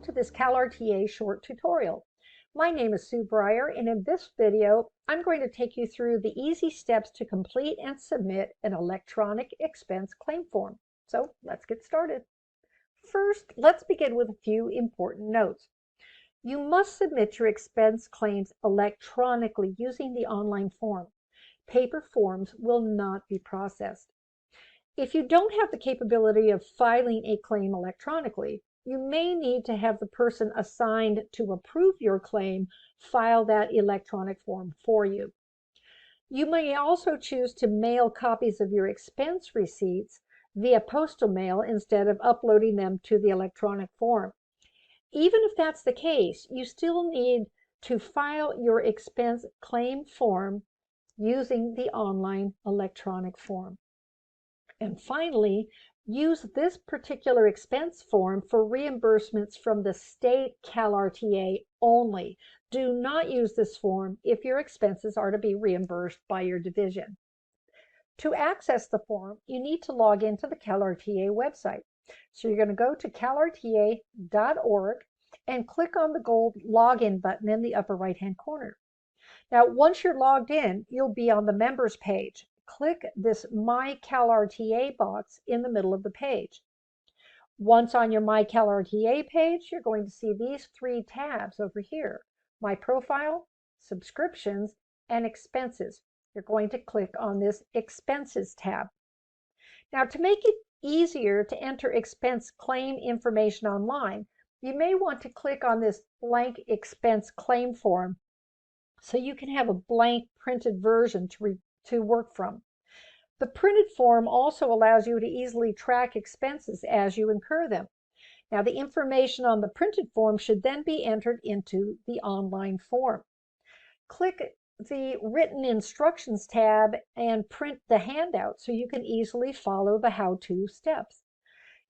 to this CalRTA short tutorial. My name is Sue Breyer, and in this video, I'm going to take you through the easy steps to complete and submit an electronic expense claim form. So let's get started. First, let's begin with a few important notes. You must submit your expense claims electronically using the online form. Paper forms will not be processed. If you don't have the capability of filing a claim electronically, you may need to have the person assigned to approve your claim file that electronic form for you. You may also choose to mail copies of your expense receipts via postal mail instead of uploading them to the electronic form. Even if that's the case, you still need to file your expense claim form using the online electronic form. And finally, use this particular expense form for reimbursements from the state CalRTA only. Do not use this form if your expenses are to be reimbursed by your division. To access the form, you need to log into the CalRTA website. So you're going to go to calrta.org and click on the gold login button in the upper right-hand corner. Now, once you're logged in, you'll be on the members page. Click this My CalRTA box in the middle of the page. Once on your My CalRTA page, you're going to see these three tabs over here: My Profile, Subscriptions, and Expenses. You're going to click on this Expenses tab. Now, to make it easier to enter expense claim information online, you may want to click on this blank expense claim form so you can have a blank printed version to work from. The printed form also allows you to easily track expenses as you incur them. Now, the information on the printed form should then be entered into the online form. Click the Written Instructions tab and print the handout so you can easily follow the how-to steps.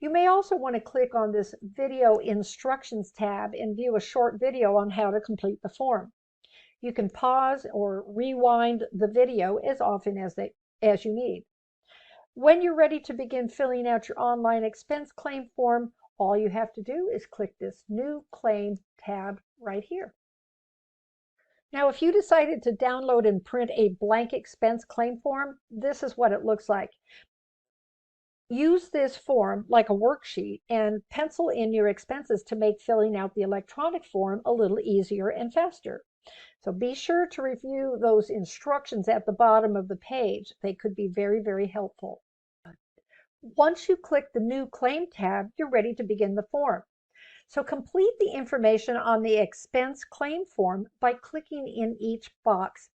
You may also want to click on this Video Instructions tab and view a short video on how to complete the form. You can pause or rewind the video as often as you need. When you're ready to begin filling out your online expense claim form, all you have to do is click this New Claim tab right here. Now, if you decided to download and print a blank expense claim form, this is what it looks like. Use this form like a worksheet and pencil in your expenses to make filling out the electronic form a little easier and faster. So be sure to review those instructions at the bottom of the page. They could be very, very helpful. Once you click the New Claim tab, you're ready to begin the form. So complete the information on the expense claim form by clicking in each box.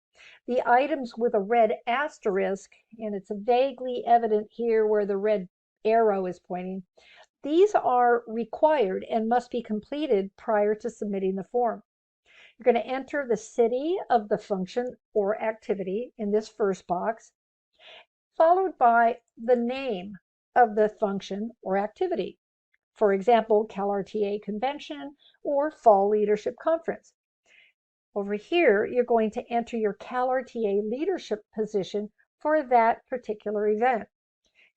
The items with a red asterisk, and it's vaguely evident here where the red arrow is pointing, these are required and must be completed prior to submitting the form. You're going to enter the city of the function or activity in this first box, followed by the name of the function or activity. For example, CalRTA Convention or Fall Leadership Conference. Over here, you're going to enter your CalRTA leadership position for that particular event.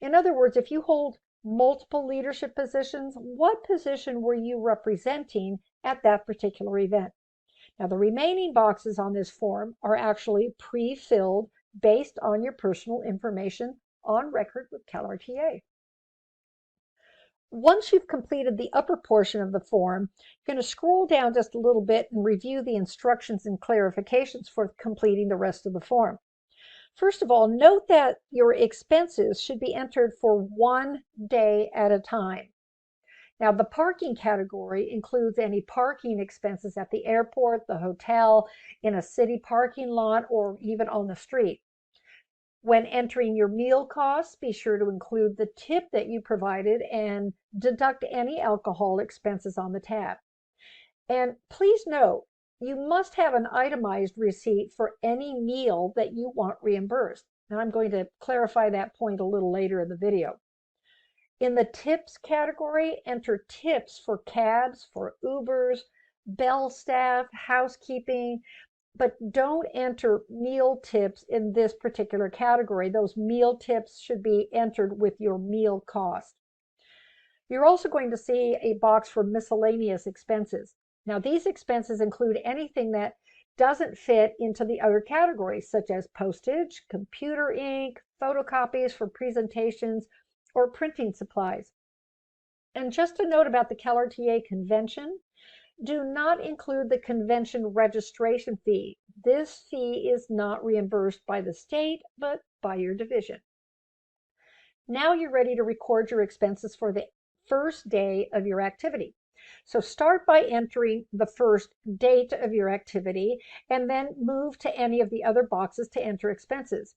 In other words, if you hold multiple leadership positions, what position were you representing at that particular event? Now, the remaining boxes on this form are actually pre-filled based on your personal information on record with CalRTA. Once you've completed the upper portion of the form, you're going to scroll down just a little bit and review the instructions and clarifications for completing the rest of the form. First of all, note that your expenses should be entered for 1 day at a time. Now, the parking category includes any parking expenses at the airport, the hotel, in a city parking lot, or even on the street. When entering your meal costs, be sure to include the tip that you provided and deduct any alcohol expenses on the tab. And please note, you must have an itemized receipt for any meal that you want reimbursed. And I'm going to clarify that point a little later in the video. In the tips category, enter tips for cabs, for Ubers, bell staff, housekeeping, but don't enter meal tips in this particular category. Those meal tips should be entered with your meal cost. You're also going to see a box for miscellaneous expenses. Now, these expenses include anything that doesn't fit into the other categories, such as postage, computer ink, photocopies for presentations, or printing supplies. And just a note about the CalRTA convention, do not include the convention registration fee. This fee is not reimbursed by the state, but by your division. Now you're ready to record your expenses for the first day of your activity. So start by entering the first date of your activity and then move to any of the other boxes to enter expenses.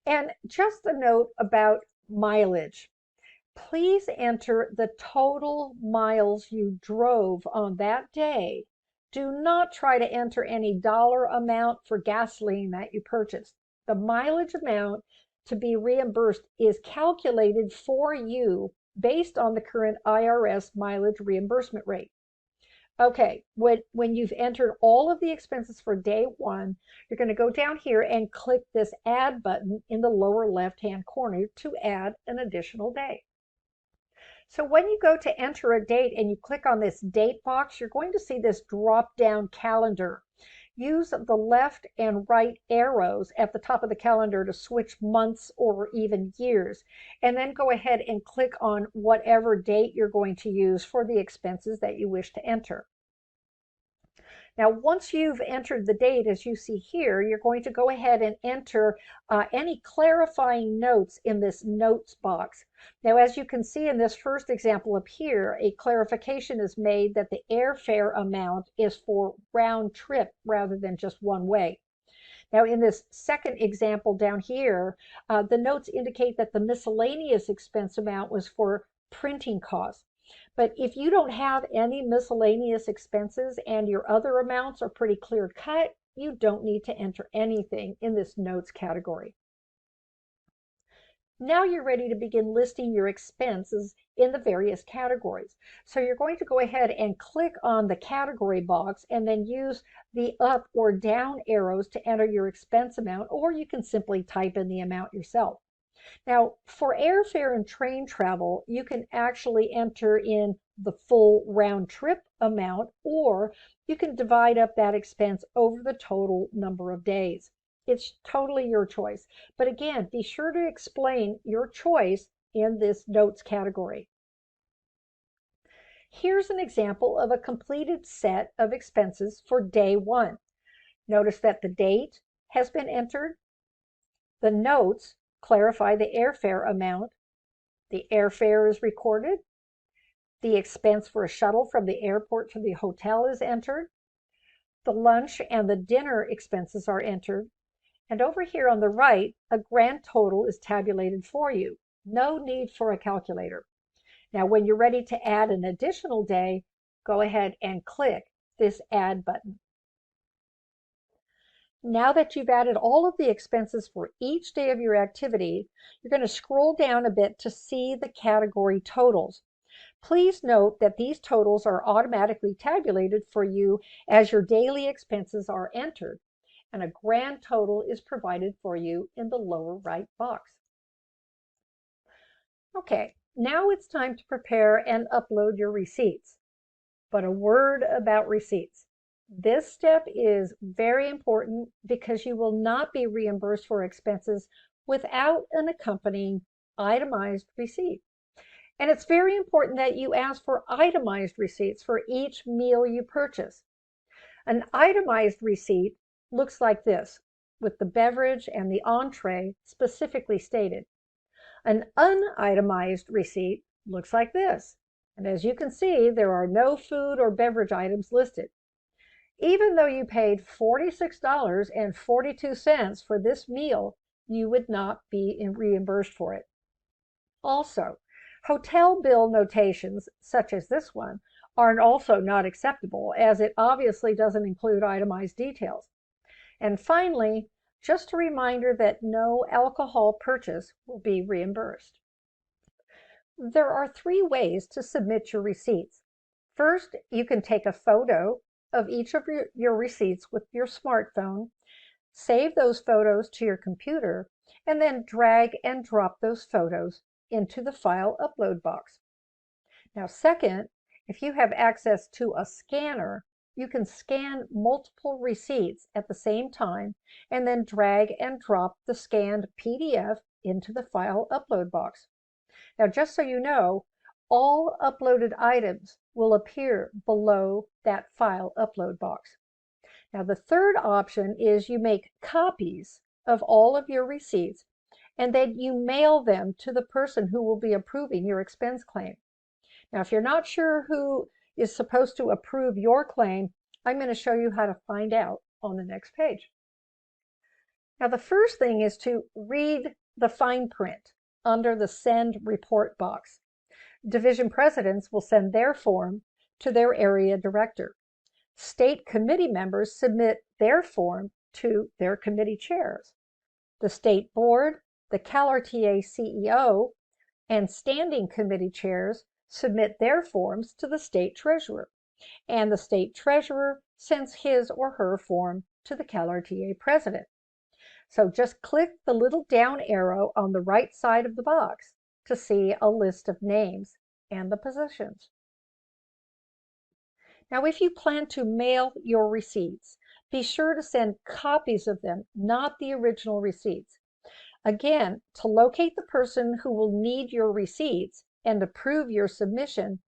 And just a note about mileage. Please enter the total miles you drove on that day. Do not try to enter any dollar amount for gasoline that you purchased. The mileage amount to be reimbursed is calculated for you based on the current IRS mileage reimbursement rate. Okay, when you've entered all of the expenses for day one, you're going to go down here and click this Add button in the lower left-hand corner to add an additional day. So when you go to enter a date and you click on this date box, you're going to see this drop-down calendar. Use the left and right arrows at the top of the calendar to switch months or even years, and then go ahead and click on whatever date you're going to use for the expenses that you wish to enter. Now, once you've entered the date, as you see here, you're going to go ahead and enter any clarifying notes in this notes box. Now, as you can see in this first example up here, a clarification is made that the airfare amount is for round trip rather than just one way. Now, in this second example down here, the notes indicate that the miscellaneous expense amount was for printing costs. But if you don't have any miscellaneous expenses and your other amounts are pretty clear cut, you don't need to enter anything in this notes category. Now you're ready to begin listing your expenses in the various categories. So you're going to go ahead and click on the category box and then use the up or down arrows to enter your expense amount, or you can simply type in the amount yourself. Now, for airfare and train travel, you can actually enter in the full round trip amount, or you can divide up that expense over the total number of days. It's totally your choice. But again, be sure to explain your choice in this notes category. Here's an example of a completed set of expenses for day one. Notice that the date has been entered, the notes clarify the airfare amount, the airfare is recorded, the expense for a shuttle from the airport to the hotel is entered, the lunch and the dinner expenses are entered, and over here on the right, a grand total is tabulated for you. No need for a calculator. Now, when you're ready to add an additional day, go ahead and click this Add button. Now that you've added all of the expenses for each day of your activity, you're going to scroll down a bit to see the category totals. Please note that these totals are automatically tabulated for you as your daily expenses are entered, and a grand total is provided for you in the lower right box. Okay, now it's time to prepare and upload your receipts. But a word about receipts. This step is very important because you will not be reimbursed for expenses without an accompanying itemized receipt. And it's very important that you ask for itemized receipts for each meal you purchase. An itemized receipt looks like this, with the beverage and the entree specifically stated. An unitemized receipt looks like this. And as you can see, there are no food or beverage items listed. Even though you paid $46.42 for this meal, you would not be reimbursed for it. Also, hotel bill notations, such as this one, are also not acceptable, as it obviously doesn't include itemized details. And finally, just a reminder that no alcohol purchase will be reimbursed. There are 3 ways to submit your receipts. First, you can take a photo of each of your receipts with your smartphone, save those photos to your computer, and then drag and drop those photos into the file upload box. Now, second, if you have access to a scanner, you can scan multiple receipts at the same time and then drag and drop the scanned PDF into the file upload box. Now, just so you know, all uploaded items will appear below that file upload box. Now, the third option is you make copies of all of your receipts and then you mail them to the person who will be approving your expense claim. Now, if you're not sure who is supposed to approve your claim, I'm going to show you how to find out on the next page. Now, the first thing is to read the fine print under the Send Report box. Division presidents will send their form to their area director. State committee members submit their form to their committee chairs. The state board, the CalRTA CEO, and standing committee chairs submit their forms to the state treasurer, and the state treasurer sends his or her form to the CalRTA president. So just click the little down arrow on the right side of the box to see a list of names and the positions. Now, if you plan to mail your receipts, be sure to send copies of them, not the original receipts. Again, to locate the person who will need your receipts and approve your submission,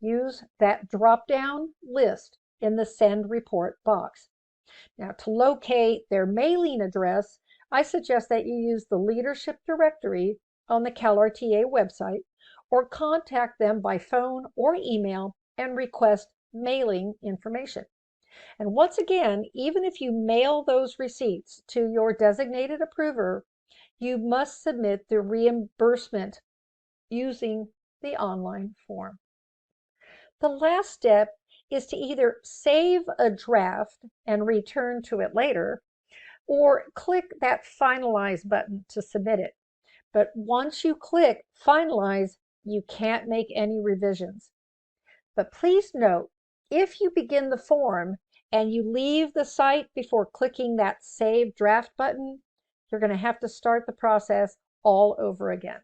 use that drop-down list in the Send Report box. Now, to locate their mailing address, I suggest that you use the leadership directory on the CalRTA website or contact them by phone or email and request mailing information. And once again, even if you mail those receipts to your designated approver, you must submit the reimbursement using the online form. The last step is to either save a draft and return to it later, or click that Finalize button to submit it. But once you click Finalize, you can't make any revisions. But please note, if you begin the form and you leave the site before clicking that Save Draft button, you're going to have to start the process all over again.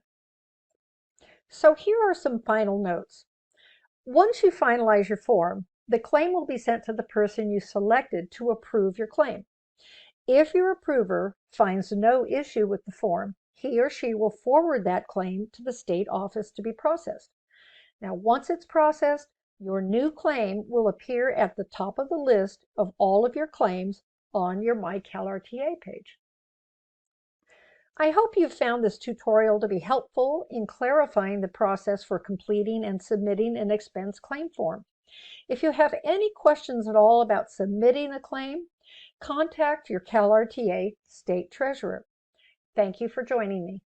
So here are some final notes. Once you finalize your form, the claim will be sent to the person you selected to approve your claim. If your approver finds no issue with the form, he or she will forward that claim to the state office to be processed. Now, once it's processed, your new claim will appear at the top of the list of all of your claims on your My CalRTA page. I hope you've found this tutorial to be helpful in clarifying the process for completing and submitting an expense claim form. If you have any questions at all about submitting a claim, contact your CalRTA state treasurer. Thank you for joining me.